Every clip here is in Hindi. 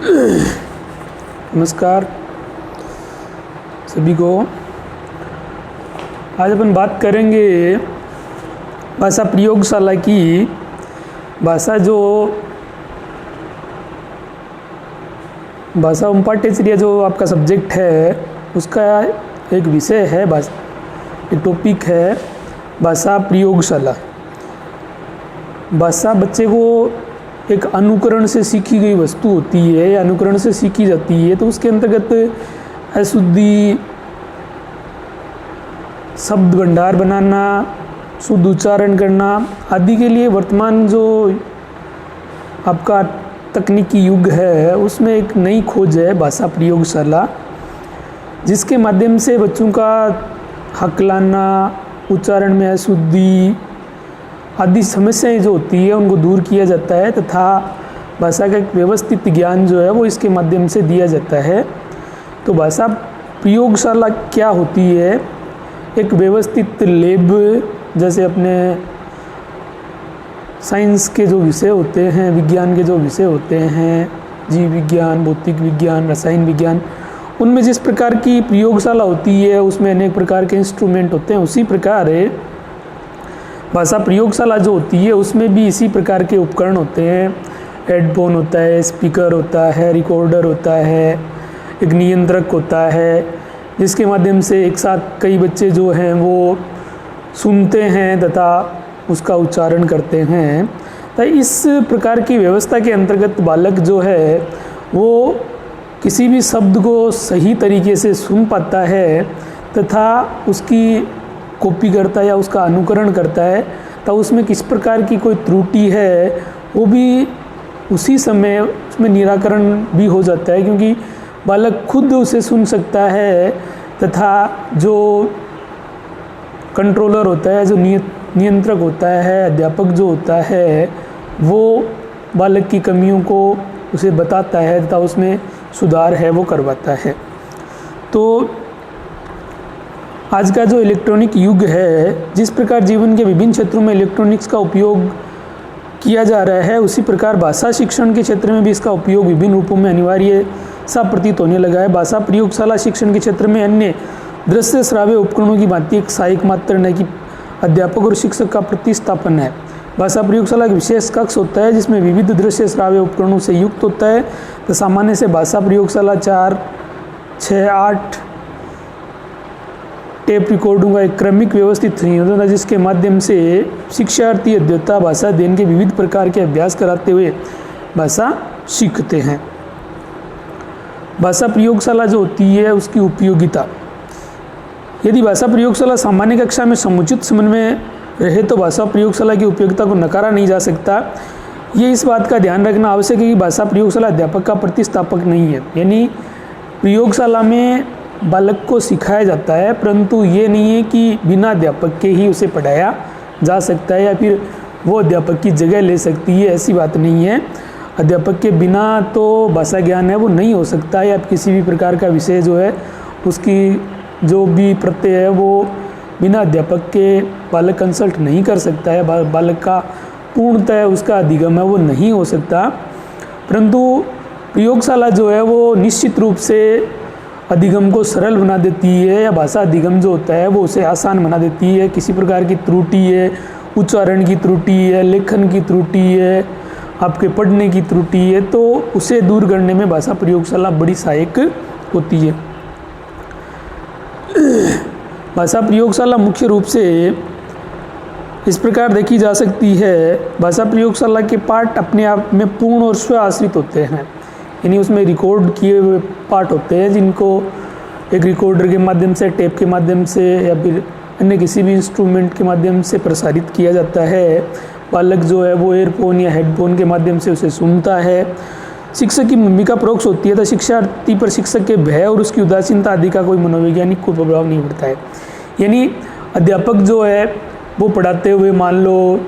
नमस्कार सभी को। आज अपन बात करेंगे भाषा प्रयोगशाला की। भाषा उम्पाटेचर्या जो आपका सब्जेक्ट है उसका एक विषय है, एक टॉपिक है भाषा प्रयोगशाला। भाषा बच्चे को एक अनुकरण से सीखी गई वस्तु होती है या अनुकरण से सीखी जाती है, तो उसके अंतर्गत अशुद्धि, शब्द भंडार बनाना, शुद्ध उच्चारण करना आदि के लिए वर्तमान जो आपका तकनीकी युग है उसमें एक नई खोज है भाषा प्रयोगशाला, जिसके माध्यम से बच्चों का हकलाना, उच्चारण में अशुद्धि आदि समस्याएं जो होती है उनको दूर किया जाता है तथा भाषा का एक व्यवस्थित ज्ञान जो है वो इसके माध्यम से दिया जाता है। तो भाषा प्रयोगशाला क्या होती है? एक व्यवस्थित लैब, जैसे अपने साइंस के जो विषय होते हैं, विज्ञान के जो विषय होते हैं, जीव विज्ञान, भौतिक विज्ञान, रसायन विज्ञान, उनमें जिस प्रकार की प्रयोगशाला होती है उसमें अनेक प्रकार के इंस्ट्रूमेंट होते हैं, उसी प्रकार भाषा प्रयोगशाला जो होती है उसमें भी इसी प्रकार के उपकरण होते हैं। हेडफोन होता है, स्पीकर होता है, रिकॉर्डर होता है, एक नियंत्रक होता है, जिसके माध्यम से एक साथ कई बच्चे जो हैं वो सुनते हैं तथा उसका उच्चारण करते हैं। तो इस प्रकार की व्यवस्था के अंतर्गत बालक जो है वो किसी भी शब्द को सही तरीके से सुन पाता है तथा उसकी कॉपी करता है या उसका अनुकरण करता है, तो उसमें किस प्रकार की कोई त्रुटि है वो भी उसी समय उसमें निराकरण भी हो जाता है, क्योंकि बालक खुद उसे सुन सकता है तथा जो कंट्रोलर होता है, जो नियंत्रक होता है, अध्यापक जो होता है, वो बालक की कमियों को उसे बताता है तथा उसमें सुधार है वो करवाता है। तो आज का जो इलेक्ट्रॉनिक युग है, जिस प्रकार जीवन के विभिन्न क्षेत्रों में इलेक्ट्रॉनिक्स का उपयोग किया जा रहा है, उसी प्रकार भाषा शिक्षण के क्षेत्र में भी इसका उपयोग विभिन्न रूपों में अनिवार्य सा प्रतीत होने लगा है। भाषा प्रयोगशाला शिक्षण के क्षेत्र में अन्य दृश्य श्राव्य उपकरणों की भांति एक सहायक मात्र न कि अध्यापक और शिक्षक का प्रतिस्थापन है। भाषा प्रयोगशाला एक विशेष कक्ष होता है जिसमें विविध दृश्य श्राव्य उपकरणों से युक्त होता है। तो सामान्य से भाषा प्रयोगशाला 4, 6, 8 टेप रिकॉर्डों का एक क्रमिक व्यवस्थित संयोजन है, जिसके माध्यम से शिक्षार्थी अध्येता भाषा अध्ययन के विविध प्रकार के अभ्यास कराते हुए भाषा सीखते हैं। भाषा प्रयोगशाला जो होती है उसकी उपयोगिता। यदि भाषा प्रयोगशाला सामान्य कक्षा में समुचित समन्वय रहे तो भाषा प्रयोगशाला की उपयोगिता को नकारा नहीं जा सकता। ये इस बात का ध्यान रखना आवश्यक है कि भाषा प्रयोगशाला अध्यापक का प्रतिस्थापक नहीं है, यानी प्रयोगशाला में बालक को सिखाया जाता है, परंतु ये नहीं है कि बिना अध्यापक के ही उसे पढ़ाया जा सकता है या फिर वो अध्यापक की जगह ले सकती है, ऐसी बात नहीं है। अध्यापक के बिना तो भाषा ज्ञान है वो नहीं हो सकता, या किसी भी प्रकार का विषय जो है उसकी जो भी प्रत्यय है वो बिना अध्यापक के बालक कंसल्ट नहीं कर सकता है। बालक का पूर्णतः उसका अधिगम है वो नहीं हो सकता, परंतु प्रयोगशाला जो है वो निश्चित रूप से अधिगम को सरल बना देती है, या भाषा अधिगम जो होता है वो उसे आसान बना देती है। किसी प्रकार की त्रुटि है, उच्चारण की त्रुटि है, लेखन की त्रुटि है, आपके पढ़ने की त्रुटि है, तो उसे दूर करने में भाषा प्रयोगशाला बड़ी सहायक होती है। भाषा प्रयोगशाला मुख्य रूप से इस प्रकार देखी जा सकती है। भाषा प्रयोगशाला के पाठ अपने आप में पूर्ण और स्व आश्रित होते हैं, यानी उसमें रिकॉर्ड किए हुए पार्ट होते हैं जिनको एक रिकॉर्डर के माध्यम से, टेप के माध्यम से या फिर अन्य किसी भी इंस्ट्रूमेंट के माध्यम से प्रसारित किया जाता है। बालक जो है वो एयरफोन या हेडफोन के माध्यम से उसे सुनता है। शिक्षक की भूमिका परोक्ष होती है, तो शिक्षार्थी पर शिक्षक के भय और उसकी उदासीनता आदि का कोई मनोवैज्ञानिक कोई प्रभाव नहीं पड़ता है। यानी अध्यापक जो है वो पढ़ाते हुए मान लो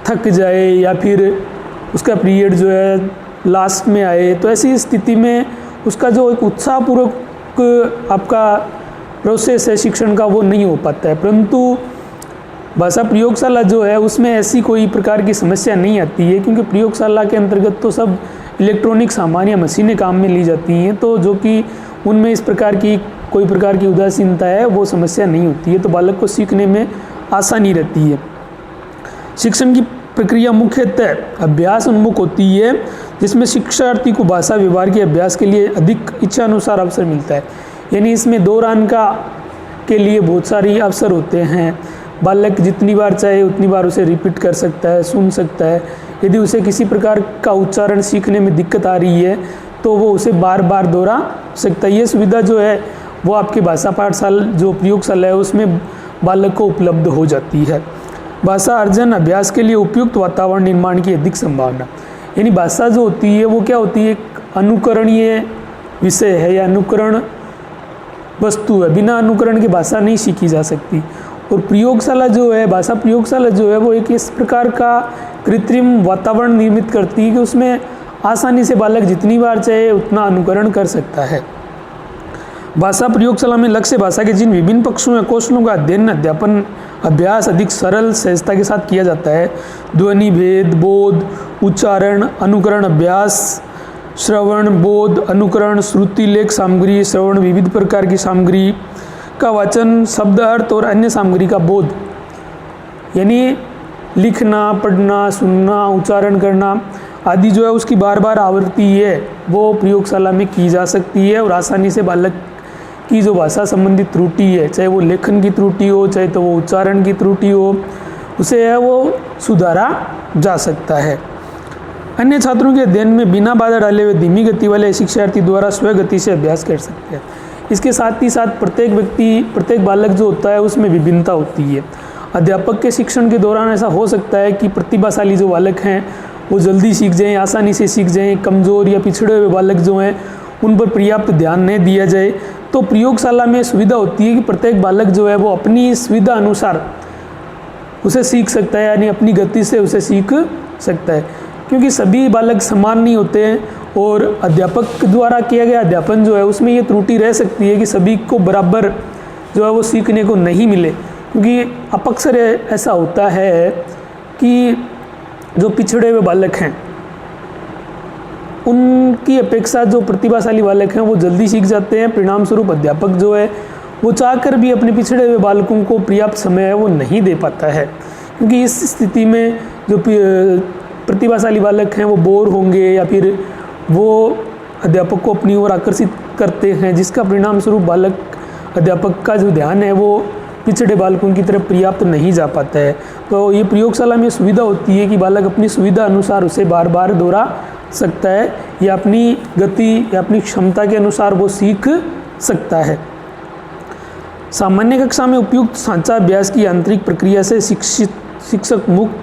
थक जाए या फिर उसका पीरियड जो है लास्ट में आए, तो ऐसी स्थिति में उसका जो एक उत्साहपूर्वक आपका प्रोसेस है शिक्षण का वो नहीं हो पाता है। परंतु भाषा प्रयोगशाला जो है उसमें ऐसी कोई प्रकार की समस्या नहीं आती है, क्योंकि प्रयोगशाला के अंतर्गत तो सब इलेक्ट्रॉनिक सामान या मशीनें काम में ली जाती हैं, तो जो कि उनमें इस प्रकार की कोई प्रकार की उदासीनता है वो समस्या नहीं होती है, तो बालक को सीखने में आसानी रहती है। शिक्षण की प्रक्रिया मुख्यतः अभ्यास उन्मुख होती है, जिसमें शिक्षार्थी को भाषा व्यवहार के अभ्यास के लिए अधिक इच्छानुसार अवसर मिलता है। यानी इसमें दौरान के लिए बहुत सारी अवसर होते हैं। बालक जितनी बार चाहे उतनी बार उसे रिपीट कर सकता है, सुन सकता है। यदि उसे किसी प्रकार का उच्चारण सीखने में दिक्कत आ रही है तो वो उसे बार बार दोहरा सकता है। ये सुविधा जो है वो आपके भाषा पाठशाला जो प्रयोगशाला है उसमें बालक को उपलब्ध हो जाती है। भाषा अर्जन अभ्यास के लिए उपयुक्त वातावरण निर्माण की अधिक संभावना। यानी भाषा जो होती है वो क्या होती है, एक अनुकरणीय विषय है या अनुकरण वस्तु है। बिना अनुकरण की भाषा नहीं सीखी जा सकती। और प्रयोगशाला जो है, भाषा प्रयोगशाला जो है वो एक इस प्रकार का कृत्रिम वातावरण निर्मित करती है कि उसमें आसानी से बालक जितनी बार चाहे उतना अनुकरण कर सकता है। भाषा प्रयोगशाला में लक्ष्य भाषा के जिन विभिन्न पक्षों या कौशलों का अध्ययन अध्यापन अभ्यास अधिक सरल सहजता के साथ किया जाता है। ध्वनि भेद, बोध, उच्चारण, अनुकरण अभ्यास, श्रवण, बोध, अनुकरण, श्रुति, लेख सामग्री, श्रवण, विविध प्रकार की सामग्री का वाचन, शब्द अर्थ और अन्य सामग्री का बोध। यानी लिखना, पढ़ना, सुनना, उच्चारण करना आदि जो है उसकी बार बार आवृत्ति है वो प्रयोगशाला में की जा सकती है और आसानी से बालक की जो भाषा संबंधित त्रुटि है, चाहे वो लेखन की त्रुटि हो, चाहे तो वो उच्चारण की त्रुटि हो, उसे है वो सुधारा जा सकता है। अन्य छात्रों के अध्ययन में बिना बाधा डाले हुए धीमी गति वाले शिक्षार्थी द्वारा स्वगति से अभ्यास कर सकते हैं। इसके साथ ही साथ प्रत्येक बालक जो होता है उसमें विभिन्नता होती है। अध्यापक के शिक्षण के दौरान ऐसा हो सकता है कि प्रतिभाशाली जो बालक हैं वो जल्दी सीख जाएं, आसानी से सीख जाएं। कमज़ोर या पिछड़े हुए बालक जो हैं उन पर पर्याप्त ध्यान नहीं दिया जाए। तो प्रयोगशाला में सुविधा होती है कि प्रत्येक बालक जो है वो अपनी सुविधा अनुसार उसे सीख सकता है, यानी अपनी गति से उसे सीख सकता है, क्योंकि सभी बालक समान नहीं होते हैं। और अध्यापक द्वारा किया गया अध्यापन जो है उसमें ये त्रुटि रह सकती है कि सभी को बराबर जो है वो सीखने को नहीं मिले, क्योंकि अक्सर ऐसा होता है कि जो पिछड़े हुए बालक हैं उनकी अपेक्षा जो प्रतिभाशाली बालक हैं वो जल्दी सीख जाते हैं। परिणाम स्वरूप अध्यापक जो है वो चाहकर भी अपने पिछड़े हुए बालकों को पर्याप्त समय है वो नहीं दे पाता है, क्योंकि इस स्थिति में जो प्रतिभाशाली बालक हैं वो बोर होंगे या फिर वो अध्यापक को अपनी ओर आकर्षित करते हैं, जिसका परिणाम स्वरूप अध्यापक का जो ध्यान है वो पिछड़े बालकों की तरफ पर्याप्त नहीं जा पाता है। तो ये प्रयोगशाला में सुविधा होती है कि बालक अपनी सुविधा अनुसार उसे बार बार दोहरा सकता है या अपनी गति या अपनी क्षमता के अनुसार वो सीख सकता है। सामान्य कक्षा में उपयुक्त सांचा अभ्यास की आंतरिक प्रक्रिया से शिक्षक मुक्त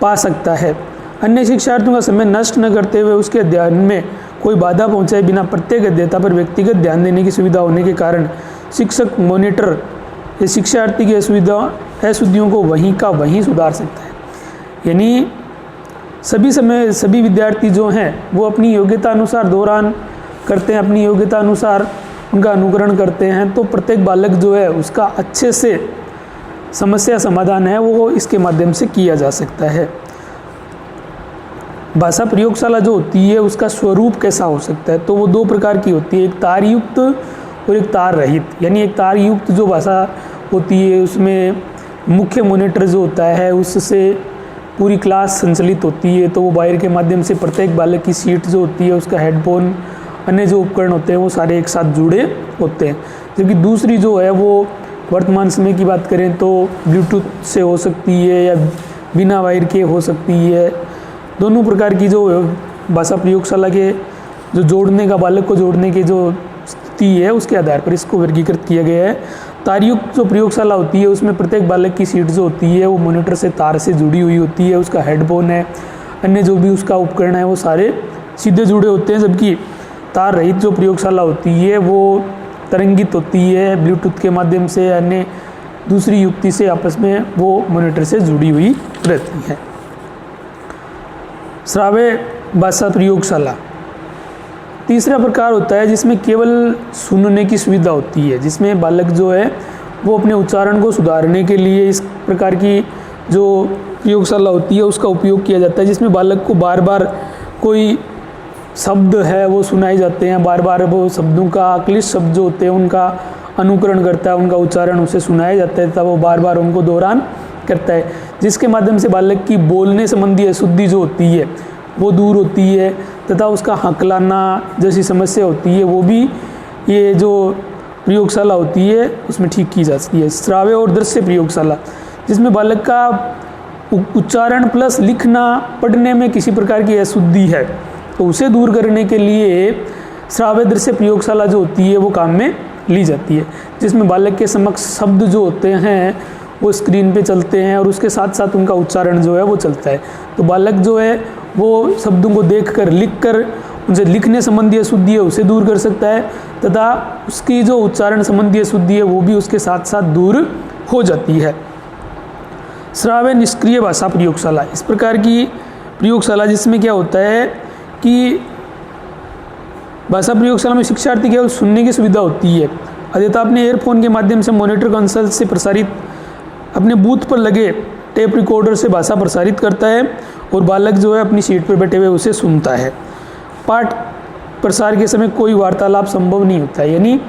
पा सकता है। अन्य शिक्षार्थियों का समय नष्ट न करते हुए उसके अध्ययन में कोई बाधा पहुंचाए बिना प्रत्येक अध्येता पर व्यक्तिगत ध्यान देने की सुविधा होने के कारण शिक्षक मॉनिटर ये शिक्षार्थी की अशुद्धियों को वहीं का वहीं सुधार सकता है। यानी सभी विद्यार्थी जो हैं वो अपनी योग्यता अनुसार दौरान करते हैं, अपनी योग्यता अनुसार उनका अनुकरण करते हैं, तो प्रत्येक बालक जो है उसका अच्छे से समस्या समाधान है वो इसके माध्यम से किया जा सकता है। भाषा प्रयोगशाला जो होती है उसका स्वरूप कैसा हो सकता है, तो वो दो प्रकार की होती है, एक तारयुक्त और एक तार रहित। यानी एक तारयुक्त जो भाषा होती है उसमें मुख्य मॉनिटर जो होता है उससे पूरी क्लास संचालित होती है, तो वो वायर के माध्यम से प्रत्येक बालक की सीट जो होती है उसका हेडफोन अन्य जो उपकरण होते हैं वो सारे एक साथ जुड़े होते हैं। जबकि दूसरी जो है वो वर्तमान समय की बात करें तो ब्लूटूथ से हो सकती है या बिना वायर के हो सकती है। दोनों प्रकार की जो भाषा प्रयोगशाला के जो जोड़ने का बालक को जोड़ने के जो स्थिति है उसके आधार पर इसको वर्गीकृत किया गया है। तारयुक्त जो प्रयोगशाला होती है उसमें प्रत्येक बालक की सीट जो होती है वो मॉनिटर से तार से जुड़ी हुई होती है, उसका हेडफोन है, अन्य जो भी उसका उपकरण है वो सारे सीधे जुड़े होते हैं। जबकि तार रहित जो प्रयोगशाला होती है वो तरंगित होती है, ब्लूटूथ के माध्यम से अन्य दूसरी युक्ति से आपस में वो मॉनिटर से जुड़ी हुई रहती है। श्राव्य भाषा प्रयोगशाला तीसरा प्रकार होता है जिसमें केवल सुनने की सुविधा होती है, जिसमें बालक जो है वो अपने उच्चारण को सुधारने के लिए इस प्रकार की जो प्रयोगशाला होती है उसका उपयोग किया जाता है, जिसमें बालक को बार बार कोई शब्द है वो सुनाए जाते हैं, बार बार वो शब्दों का क्लिष्ट शब्द जो होते हैं उनका अनुकरण करता है, उनका उच्चारण उसे सुनाया जाता है तथा वो बार बार उनको दोहरान करता है, जिसके माध्यम से बालक की बोलने संबंधी अशुद्धि जो होती है वो दूर होती है तथा उसका हकलाना जैसी समस्या होती है वो भी ये जो प्रयोगशाला होती है उसमें ठीक की जाती है। श्राव्य और दृश्य प्रयोगशाला, जिसमें बालक का उच्चारण प्लस लिखना पढ़ने में किसी प्रकार की अशुद्धि है तो उसे दूर करने के लिए श्राव्य दृश्य प्रयोगशाला जो होती है वो काम में ली जाती है, जिसमें बालक के समक्ष शब्द जो होते हैं वो स्क्रीन पे चलते हैं और उसके साथ साथ उनका उच्चारण जो है वो चलता है। तो बालक जो है वो शब्दों को देखकर लिखकर उनसे लिखने संबंधी अशुद्धि है उसे दूर कर सकता है तथा उसकी जो उच्चारण संबंधी अशुद्धि है वो भी उसके साथ साथ दूर हो जाती है। श्राव्य निष्क्रिय भाषा प्रयोगशाला, इस प्रकार की प्रयोगशाला जिसमें क्या होता है कि भाषा प्रयोगशाला में शिक्षार्थी केवल सुनने की सुविधा होती है। अध्येता अपने ईयरफोन के माध्यम से मॉनिटर कंसोल से प्रसारित अपने बूथ पर लगे टेप रिकॉर्डर से भाषा प्रसारित करता है और बालक जो है अपनी सीट पर बैठे हुए उसे सुनता है। पाठ प्रसार के समय कोई वार्तालाप संभव नहीं होता है, यानी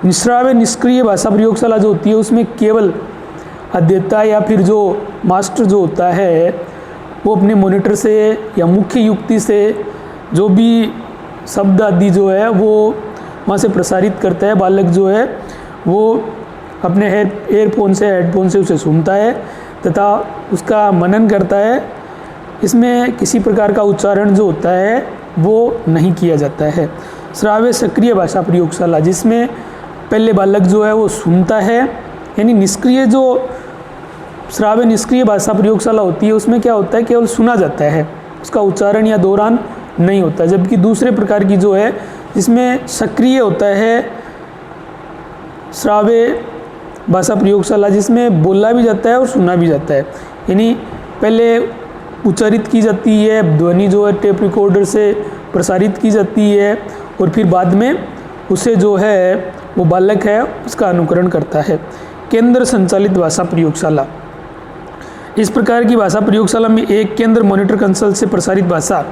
निश्राव्य निष्क्रिय भाषा प्रयोगशाला जो होती है उसमें केवल अध्येता या फिर जो मास्टर जो होता है वो अपने मॉनिटर से या मुख्य युक्ति से जो भी शब्द आदि जो है वो वहाँ से प्रसारित करता है। बालक जो है वो अपने एयरफोन से हेडफोन से उसे सुनता है तथा उसका मनन करता है। इसमें किसी प्रकार का उच्चारण जो होता है वो नहीं किया जाता है। श्राव्य सक्रिय भाषा प्रयोगशाला, जिसमें पहले बालक जो है वो सुनता है, यानी निष्क्रिय जो श्राव्य निष्क्रिय भाषा प्रयोगशाला होती है उसमें क्या होता है केवल सुना जाता है, उसका उच्चारण या दोहरान नहीं होता। जबकि दूसरे प्रकार की जो है जिसमें सक्रिय होता है श्राव्य भाषा प्रयोगशाला, जिसमें बोला भी जाता है और सुना भी जाता है, यानी पहले उच्चारित की जाती है ध्वनि जो है टेप रिकॉर्डर से प्रसारित की जाती है और फिर बाद में उसे जो है वो बालक है उसका अनुकरण करता है। केंद्र संचालित भाषा प्रयोगशाला, इस प्रकार की भाषा प्रयोगशाला में एक केंद्र मॉनिटर कंसोल से प्रसारित भाषा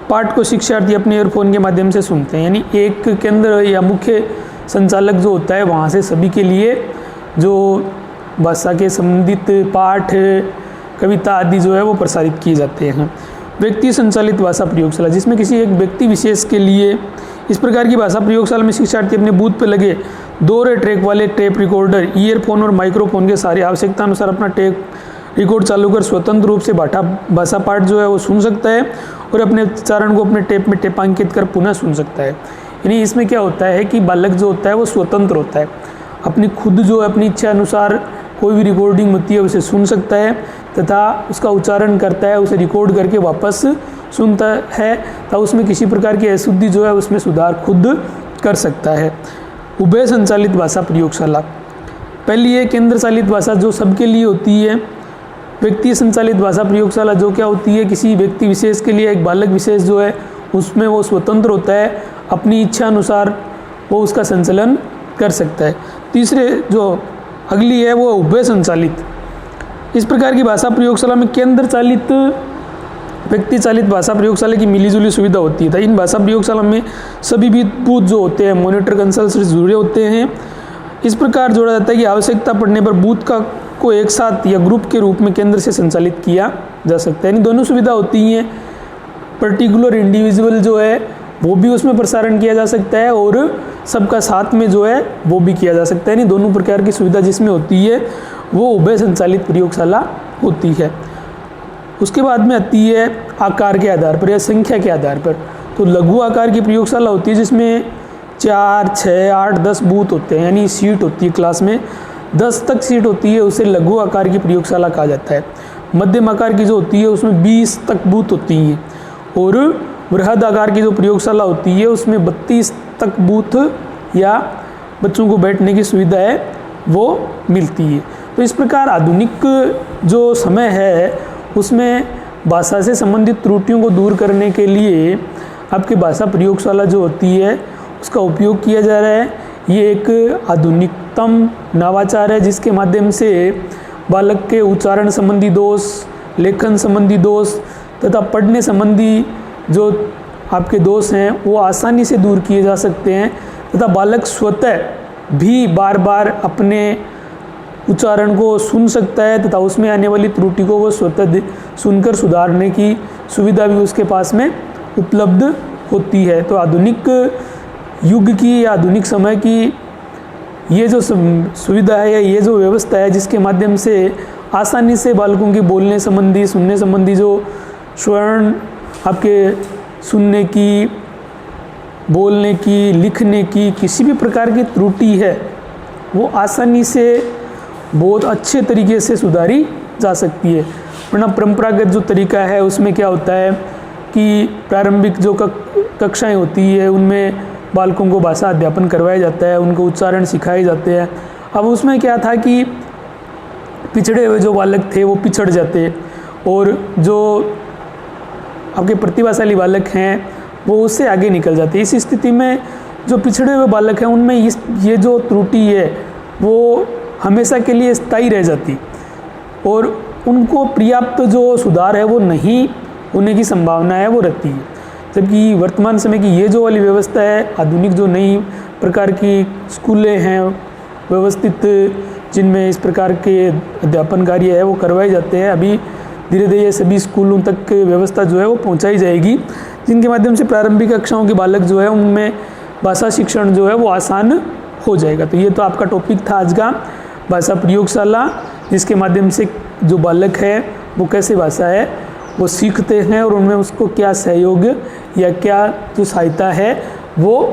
पाठ को शिक्षार्थी अपने ईयरफोन के माध्यम से सुनते हैं, यानी एक केंद्र या मुख्य संचालक जो होता है वहाँ से सभी के लिए जो भाषा के संबंधित पाठ कविता आदि जो है वो प्रसारित किए जाते हैं। व्यक्ति संचालित भाषा प्रयोगशाला, जिसमें किसी एक व्यक्ति विशेष के लिए इस प्रकार की भाषा प्रयोगशाला में शिक्षार्थी अपने बूथ पर लगे दोहरे ट्रैक वाले टेप रिकॉर्डर, ईयरफोन और माइक्रोफोन के सारे आवश्यकता अनुसार अपना टेप रिकॉर्ड चालू कर स्वतंत्र रूप से भाषा पाठ जो है वो सुन सकता है और अपने उच्चारण को अपने टेप में टेपांकित कर पुनः सुन सकता है। यानी इसमें क्या होता है कि बालक जो होता है वो स्वतंत्र होता है, अपनी खुद जो अपनी इच्छा अनुसार कोई भी रिकॉर्डिंग होती है उसे सुन सकता है तथा उसका उच्चारण करता है, उसे रिकॉर्ड करके वापस सुनता है तथा उसमें किसी प्रकार की अशुद्धि जो है उसमें सुधार खुद कर सकता है। उभय संचालित भाषा प्रयोगशाला, पहली है केंद्र चालित भाषा जो सबके लिए होती है। व्यक्ति संचालित भाषा प्रयोगशाला जो क्या होती है किसी व्यक्ति विशेष के लिए, एक बालक विशेष जो है उसमें वो स्वतंत्र होता है, अपनी इच्छा अनुसार वो उसका संचालन कर सकता है। तीसरे जो अगली है वो उभय संचालित, इस प्रकार की भाषा प्रयोगशाला में केंद्र चालित व्यक्ति चालित भाषा प्रयोगशाला की मिलीजुली सुविधा होती है। इन भाषा प्रयोगशाला में सभी भी बूथ जो होते हैं मॉनिटर कंसोल से जुड़े होते हैं। इस प्रकार जोड़ा जाता है कि आवश्यकता पड़ने पर बूथ को एक साथ या ग्रुप के रूप में केंद्र से संचालित किया जा सकता है। इन दोनों सुविधा होती हैं। पर्टिकुलर इंडिविजुअल जो है वो भी उसमें प्रसारण किया जा सकता है और सबका साथ में जो है वो भी किया जा सकता है। यानी दोनों प्रकार की सुविधा जिसमें होती है वो उभय संचालित प्रयोगशाला होती है। उसके बाद में आती है आकार के आधार पर या संख्या के आधार पर। तो लघु आकार की प्रयोगशाला होती है जिसमें 4, 6, 8, 10 बूथ होते हैं, यानी सीट होती है क्लास में 10 तक सीट होती है, उसे लघु आकार की प्रयोगशाला कहा जाता है। मध्यम आकार की जो होती है उसमें 20 तक बूथ होती हैं और बृहद आकार की जो प्रयोगशाला होती है उसमें 32 तक बूथ या बच्चों को बैठने की सुविधा है वो मिलती है। तो इस प्रकार आधुनिक जो समय है उसमें भाषा से संबंधित त्रुटियों को दूर करने के लिए आपकी भाषा प्रयोगशाला जो होती है उसका उपयोग किया जा रहा है। ये एक आधुनिकतम नवाचार है जिसके माध्यम से बालक के उच्चारण संबंधी दोष, लेखन संबंधी दोष तथा पढ़ने संबंधी जो आपके दोष हैं वो आसानी से दूर किए जा सकते हैं तथा बालक स्वतः भी बार बार अपने उच्चारण को सुन सकता है तथा उसमें आने वाली त्रुटि को वो स्वतः सुनकर सुधारने की सुविधा भी उसके पास में उपलब्ध होती है। तो आधुनिक युग की या आधुनिक समय की ये जो सुविधा है या ये जो व्यवस्था है जिसके माध्यम से आसानी से बालकों की बोलने संबंधी सुनने संबंधी जो स्वर्ण आपके सुनने की, बोलने की, लिखने की किसी भी प्रकार की त्रुटि है वो आसानी से बहुत अच्छे तरीके से सुधारी जा सकती है। वरना परंपरागत जो तरीका है उसमें क्या होता है कि प्रारंभिक जो कक्षाएं होती है उनमें बालकों को भाषा अध्यापन करवाया जाता है, उनको उच्चारण सिखाए जाते हैं। अब उसमें क्या था कि पिछड़े हुए जो बालक थे वो पिछड़ जाते और जो आपके प्रतिभाशाली बालक हैं वो उससे आगे निकल जाते। इस स्थिति में जो पिछड़े हुए बालक हैं उनमें ये जो त्रुटि है वो हमेशा के लिए स्थायी रह जाती और उनको पर्याप्त जो सुधार है वो नहीं होने की संभावना है वो रहती है। जबकि वर्तमान समय की ये जो वाली व्यवस्था है, आधुनिक जो नई प्रकार की स्कूलें हैं व्यवस्थित जिनमें इस प्रकार के अध्यापन कार्य है वो करवाए जाते हैं, अभी धीरे धीरे ये सभी स्कूलों तक व्यवस्था जो है वो पहुंचाई जाएगी, जिनके माध्यम से प्रारंभिक कक्षाओं के बालक जो है उनमें भाषा शिक्षण जो है वो आसान हो जाएगा। तो ये तो आपका टॉपिक था आज का भाषा प्रयोगशाला, जिसके माध्यम से जो बालक है वो कैसे भाषा है वो सीखते हैं और उनमें उसको क्या सहयोग या क्या जो सहायता है वो